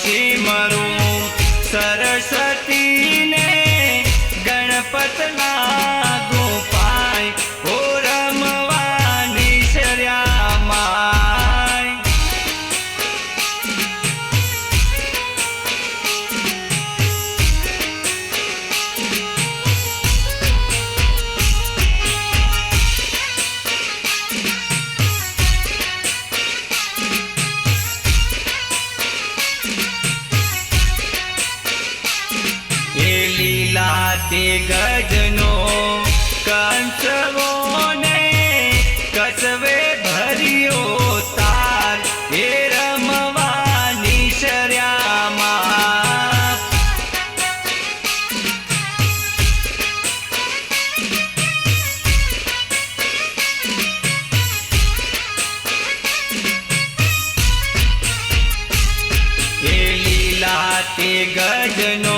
सिमरूं सरस्वती ने गणपत लागू पाय ओ रमवानी शर्या माय। लीला ते गजनो कंसवो ने कसवे भरियो तार हे रमवानी शर्या मां। हे लीला ते गजनो